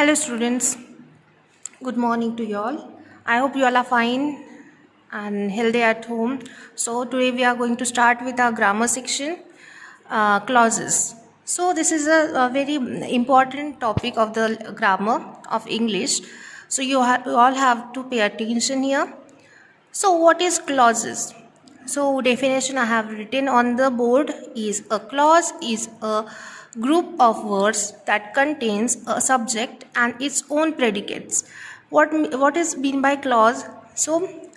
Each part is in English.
Hello students, good morning to you all. I hope you all are fine and healthy at home. So today we are going to start with our grammar section, clauses. So this is a very important topic of the grammar of English. So you all have to pay attention here. So what is clauses? So definition I have written on the board is a clause is a group of words that contains a subject and its own predicates. What is mean by clause? So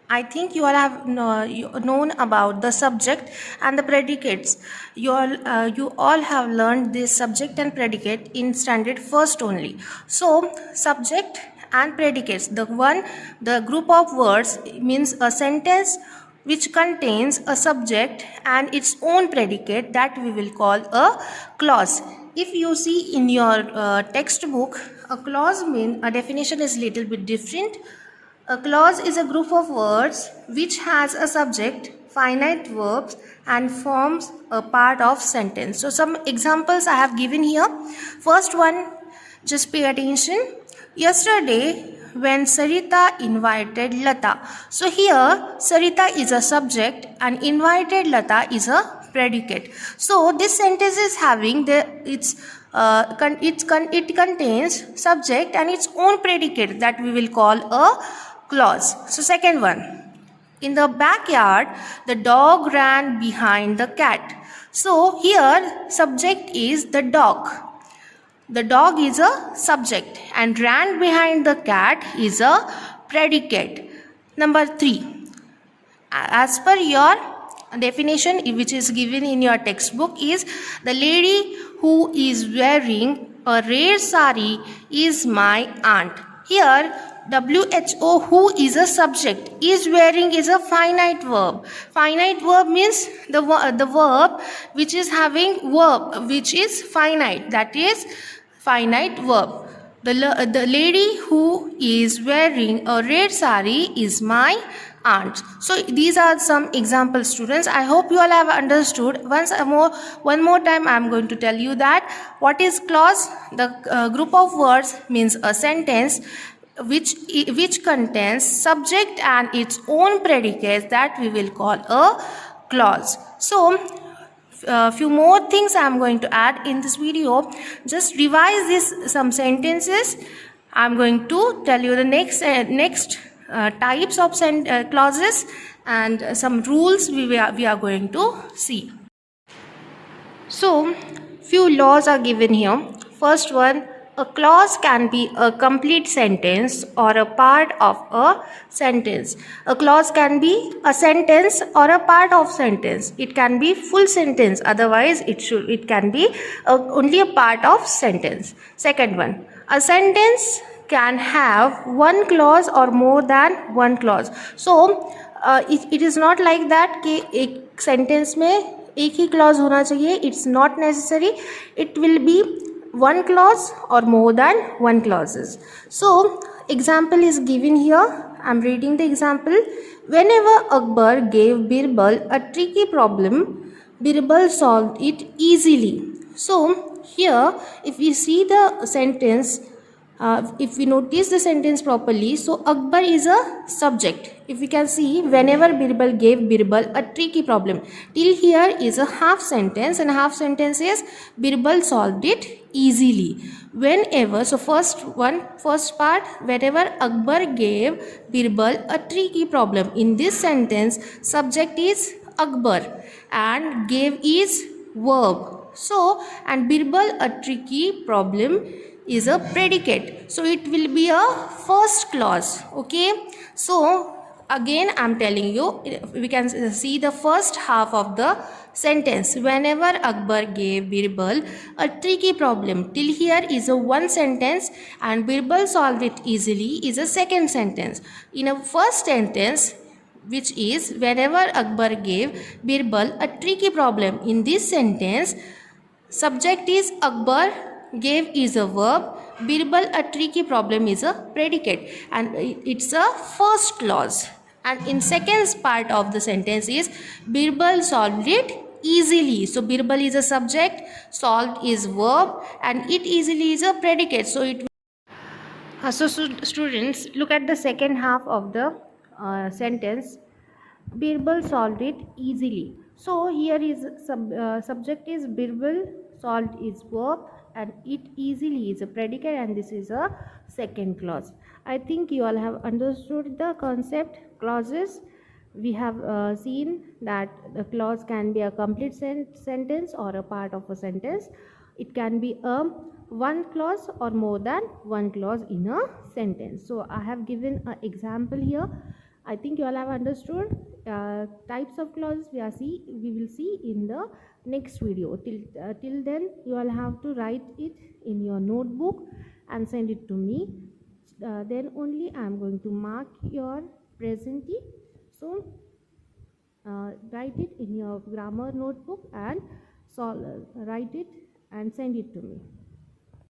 I think you all have known about the subject and the predicates. You all have learned this subject and predicate in standard first only. So subject and predicates. The group of words means a sentence which contains a subject and its own predicate, that we will call a clause. If you see in your textbook, a clause mean a definition is little bit different. A clause is a group of words which has a subject, finite verbs and forms a part of sentence. So some examples I have given here. First one, just pay attention. Yesterday when Sarita invited Lata. So here Sarita is a subject and invited Lata is a predicate. So this sentence is having it contains subject and its own predicate, that we will call a clause. So second one, in the backyard the dog ran behind the cat. So here subject is the dog. The dog is a subject and ran behind the cat is a predicate. Number 3, as per your definition which is given in your textbook, is the lady who is wearing a red sari is my aunt. Here WHO, who is a subject, is wearing is a finite verb. Finite verb means the verb which is having verb which is finite, that is finite verb. The lady who is wearing a red sari is my aunt. So these are some examples, students. I hope you all have understood. One more time I am going to tell you that what is clause. The group of words means a sentence which contains subject and its own predicates, that we will call a clause. So few more things I am going to add in this video. Just revise some sentences. I am going to tell you the next types of clauses and some rules we are going to see. So few laws are given here. First one, a clause can be a complete sentence or a part of a sentence. A clause can be a sentence or a part of sentence. It can be full sentence, otherwise it can be only a part of sentence. Second one, a sentence can have one clause or more than one clause. So it is not like that कि एक sentence में एक ही clause होना चाहिए. It's not necessary. It will be one clause or more than one clauses. So example is given here. I am reading the example. Whenever Akbar gave Birbal a tricky problem, Birbal solved it easily. So here if we see the sentence, if we notice the sentence properly, so Akbar is a subject. If we can see, whenever Birbal gave Birbal a tricky problem, till here is a half sentence, and half sentence is Birbal solved it easily. Whenever, so first part, whenever Akbar gave Birbal a tricky problem, in this sentence subject is Akbar and gave is verb. So and Birbal a tricky problem is a predicate, so it will be a first clause. Okay, so again I am telling you, we can see the first half of the sentence. Whenever Akbar gave Birbal a tricky problem, till here is a one sentence and Birbal solved it easily is a second sentence. In a first sentence, which is whenever Akbar gave Birbal a tricky problem, in this sentence subject is Akbar, gave is a verb, Birbal a tricky problem is a predicate, and it's a first clause. And in second part of the sentence is Birbal solved it easily. So Birbal is a subject, solved is verb, and it easily is a predicate. So it Students, look at the second half of the sentence. Birbal solved it easily. So here is subject is Birbal, solved is verb, and it easily is a predicate, and this is a second clause. I think you all have understood the concept clauses. We have seen that the clause can be a complete sentence or a part of a sentence. It can be a one clause or more than one clause in a sentence. So I have given an example here. I think you all have understood types of clauses. We will see in the next video. Till then, you all have to write it in your notebook and send it to me. Then only I am going to mark your presentee. So write it in your grammar notebook and write it and send it to me.